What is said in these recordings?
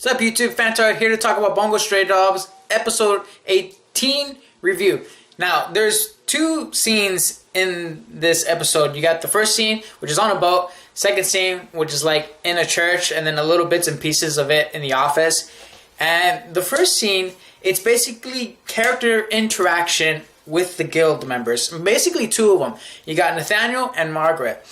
What's up, YouTube? Fantard here to talk about Bungou Stray Dogs episode 18 review. Now, there's two scenes in this episode. You got the first scene, which is on a boat. Second scene, which is like in a church, and then a little bits and pieces of it in the office. And the first scene, it's basically character interaction with the guild members. Basically two of them. You got Nathaniel and Margaret.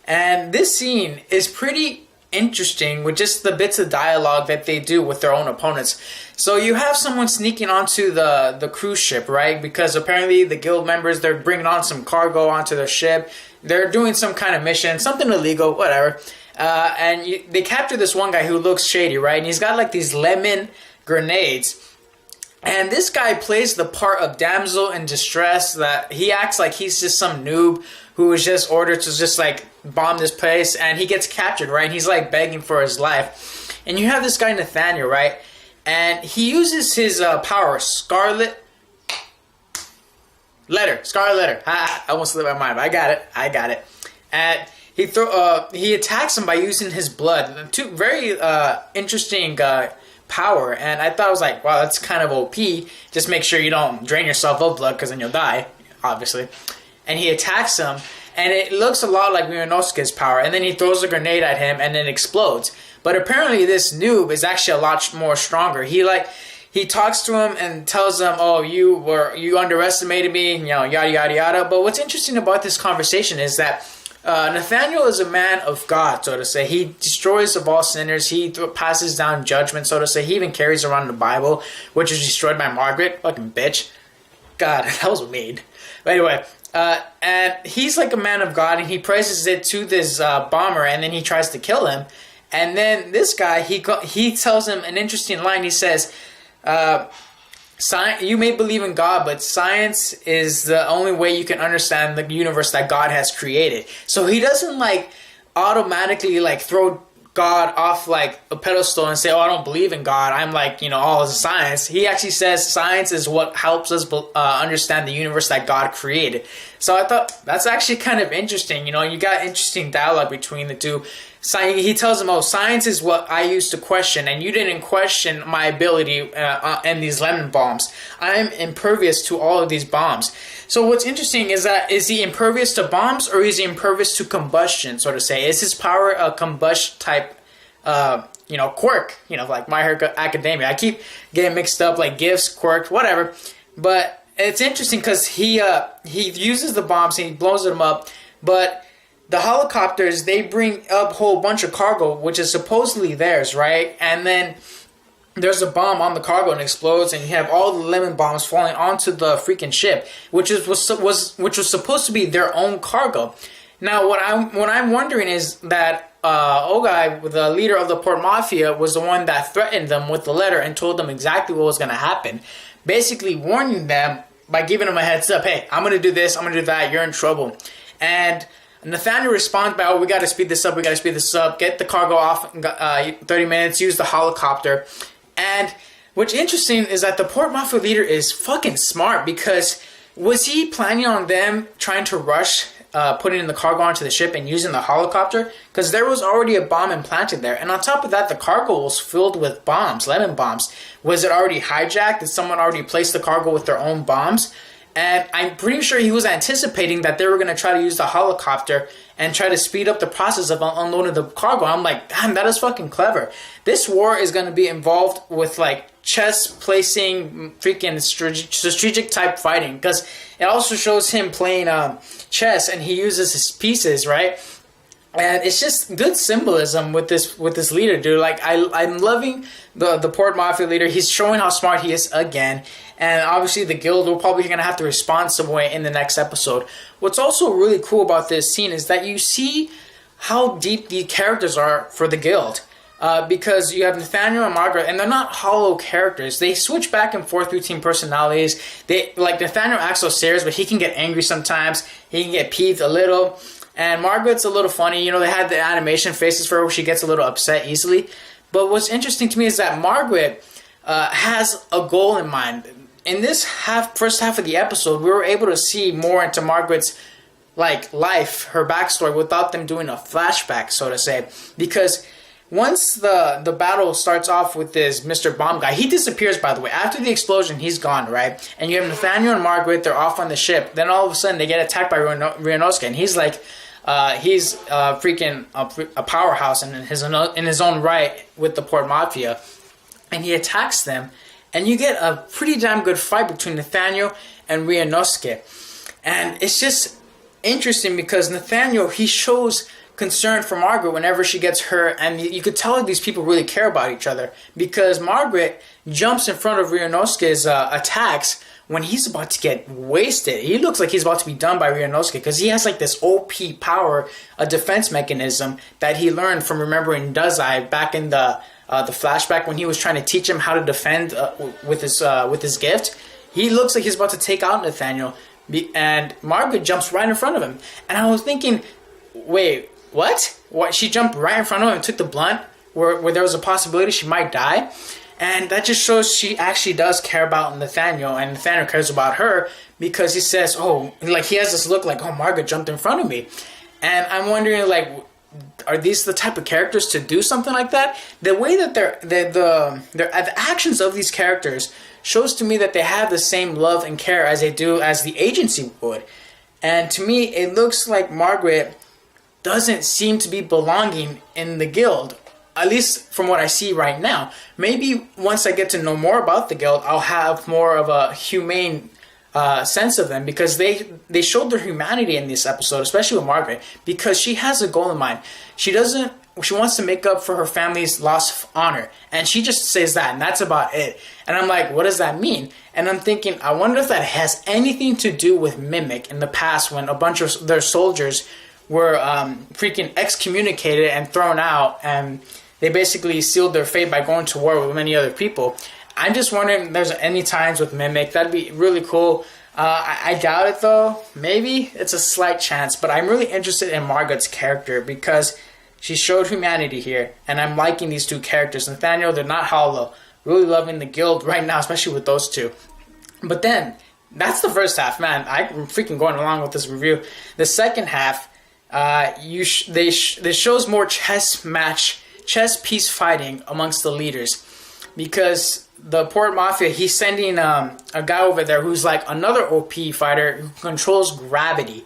And this scene is pretty interesting with just the bits of dialogue that they do with their own opponents. So you have someone sneaking onto the cruise ship, right? Because apparently the guild members, they're bringing on some cargo onto their ship. They're doing some kind of mission, something illegal, whatever. They capture this one guy who looks shady, right? And he's got like these lemon grenades. And this guy plays the part of damsel in distress, that he acts like he's just some noob who was just ordered to just like bomb this place, and he gets captured, right? And he's like begging for his life. And you have this guy Nathaniel, right? And he uses his power, Scarlet Letter. Ha, I almost slipped my mind, but I got it. And he attacks him by using his blood. Two very interesting power, and I thought, I was like, wow, that's kind of OP. Just make sure you don't drain yourself of blood, because then you'll die, obviously. And he attacks him, and it looks a lot like Mironosuke's power, and then he throws a grenade at him, and it explodes. But apparently this noob is actually a lot more stronger. He talks to him and tells him, oh, you underestimated me, yada, yada, yada. But what's interesting about this conversation is that Nathaniel is a man of God, so to say. He destroys of all sinners. He passes down judgment, so to say. He even carries around the Bible, which is destroyed by Margaret. Fucking bitch. God, that was mean. But anyway, and he's like a man of God, and he praises it to this bomber, and then he tries to kill him. And then this guy, he tells him an interesting line. He says, you may believe in God, but science is the only way you can understand the universe that God has created. So he doesn't like automatically like throw God off like a pedestal and say, oh, I don't believe in God, I'm like, all is science. He actually says science is what helps us understand the universe that God created. So I thought that's actually kind of interesting. You got interesting dialogue between the two. He tells him, oh, science is what I used to question, and you didn't question my ability in these lemon bombs. I'm impervious to all of these bombs. So what's interesting is that, is he impervious to bombs, or is he impervious to combustion, so to say? Is his power a combustion type, quirk? Like My Hero Academia. I keep getting mixed up, like gifts, quirk, whatever. But it's interesting because he uses the bombs and he blows them up, but the helicopters, they bring up a whole bunch of cargo, which is supposedly theirs, right? And then there's a bomb on the cargo and it explodes, and you have all the lemon bombs falling onto the freaking ship, which was supposed to be their own cargo. Now, what I'm wondering is that Ogai, the leader of the Port Mafia, was the one that threatened them with the letter and told them exactly what was going to happen, basically warning them by giving them a heads up. Hey, I'm going to do this, I'm going to do that, you're in trouble. And Nathaniel responds by, oh, we got to speed this up, get the cargo off in 30 minutes, use the helicopter. And what's interesting is that the Port Mafia leader is fucking smart, because was he planning on them trying to rush putting the cargo onto the ship and using the helicopter? Because there was already a bomb implanted there. And on top of that, the cargo was filled with bombs, lemon bombs. Was it already hijacked? Did someone already place the cargo with their own bombs? And I'm pretty sure he was anticipating that they were going to try to use the helicopter and try to speed up the process of unloading the cargo. I'm like, damn, that is fucking clever. This war is going to be involved with like chess placing, freaking strategic type fighting, because it also shows him playing chess, and he uses his pieces, right? And it's just good symbolism with this leader, dude. Like, I'm loving the Port Mafia leader. He's showing how smart he is again. And obviously the guild will probably going to have to respond some way in the next episode. What's also really cool about this scene is that you see how deep the characters are for the guild. Because you have Nathaniel and Margaret, and they're not hollow characters. They switch back and forth between personalities. Nathaniel acts so serious, but he can get angry sometimes. He can get peeved a little. And Margaret's a little funny. They had the animation faces for her where she gets a little upset easily. But what's interesting to me is that Margaret has a goal in mind. In this first half of the episode, we were able to see more into Margaret's life, her backstory, without them doing a flashback, so to say. Because once the battle starts off with this Mr. Bomb guy, he disappears, by the way. After the explosion, he's gone, right? And you have Nathaniel and Margaret, they're off on the ship. Then all of a sudden, they get attacked by Ryunosuke, and he's like, he's freaking a powerhouse in his own right with the Port Mafia. And he attacks them, and you get a pretty damn good fight between Nathaniel and Ryunosuke. And it's just interesting because Nathaniel, he shows concern for Margaret whenever she gets hurt, and you could tell these people really care about each other, because Margaret jumps in front of Ryunosuke's attacks when he's about to get wasted. He looks like he's about to be done by Ryunosuke because he has like this OP power, a defense mechanism that he learned from remembering Dazai back in the flashback when he was trying to teach him how to defend with his gift. He looks like he's about to take out Nathaniel, and Margaret jumps right in front of him. And I was thinking, wait, what? She jumped right in front of him and took the blunt where there was a possibility she might die? And that just shows she actually does care about Nathaniel, and Nathaniel cares about her, because he says, oh, like he has this look like, oh, Margaret jumped in front of me. And I'm wondering, like, are these the type of characters to do something like that? The way that the actions of these characters shows to me that they have the same love and care as they do as the agency would. And to me, it looks like Margaret doesn't seem to be belonging in the guild, at least from what I see right now. Maybe once I get to know more about the guild, I'll have more of a humane sense of them, because they showed their humanity in this episode, especially with Margaret, because she has a goal in mind. She wants to make up for her family's loss of honor, and she just says that, and that's about it. And I'm like, what does that mean? And I'm thinking, I wonder if that has anything to do with Mimic in the past, when a bunch of their soldiers were freaking excommunicated and thrown out, and they basically sealed their fate by going to war with many other people. I'm just wondering if there's any times with Mimic. That'd be really cool. I doubt it, though. Maybe it's a slight chance, but I'm really interested in Margaret's character because she showed humanity here, and I'm liking these two characters. Nathaniel, they're not hollow. Really loving the guild right now, especially with those two. But then, that's the first half, man. I'm freaking going along with this review. The second half, this shows more chess piece fighting amongst the leaders, because the Port Mafia, he's sending a guy over there who's like another OP fighter who controls gravity,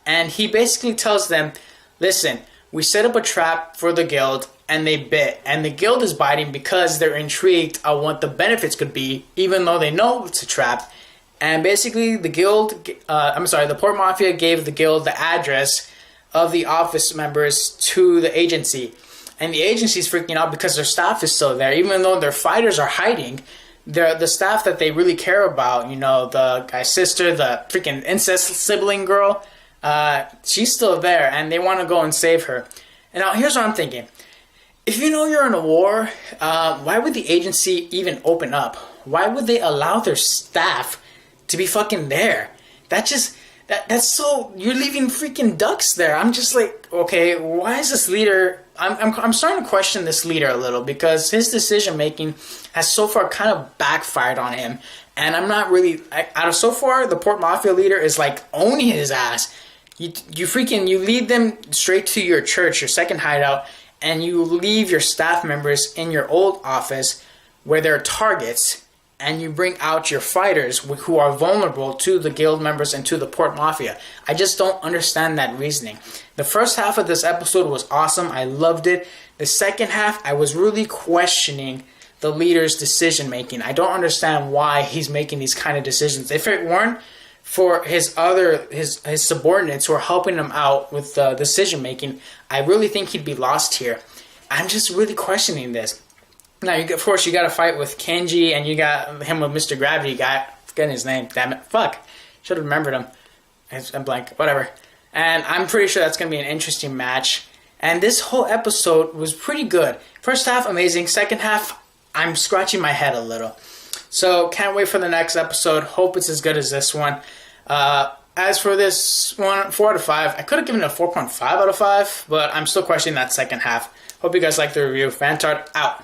and he basically tells them, listen, we set up a trap for the guild and they bit, and the guild is biting because they're intrigued on what the benefits could be, even though they know it's a trap. And basically the Port Mafia gave the guild the address of the office members to the agency. And the agency's freaking out because their staff is still there. Even though their fighters are hiding, the staff that they really care about, you know, the guy's sister, the freaking incest sibling girl, she's still there, and they want to go and save her. And now here's what I'm thinking. If you know you're in a war, why would the agency even open up? Why would they allow their staff to be fucking there? That's so, you're leaving freaking ducks there. I'm just like, okay, why is this leader? I'm starting to question this leader a little, because his decision making has so far kind of backfired on him, and I'm not really so far the Port Mafia leader is like owning his ass. You lead them straight to your church, your second hideout, and you leave your staff members in your old office where they're targets, and you bring out your fighters who are vulnerable to the guild members and to the Port Mafia. I just don't understand that reasoning. The first half of this episode was awesome. I loved it. The second half, I was really questioning the leader's decision making. I don't understand why he's making these kind of decisions. If it weren't for his subordinates who are helping him out with the decision making, I really think he'd be lost here. I'm just really questioning this. Now, of course, you got to fight with Kenji, and you got him with Mr. Gravity guy. Forgetting his name. Damn it. Fuck. Should have remembered him. I'm blank. Whatever. And I'm pretty sure that's going to be an interesting match. And this whole episode was pretty good. First half, amazing. Second half, I'm scratching my head a little. So, can't wait for the next episode. Hope it's as good as this one. As for this one, 4 out of 5. I could have given it a 4.5 out of 5, but I'm still questioning that second half. Hope you guys liked the review. Fantard out.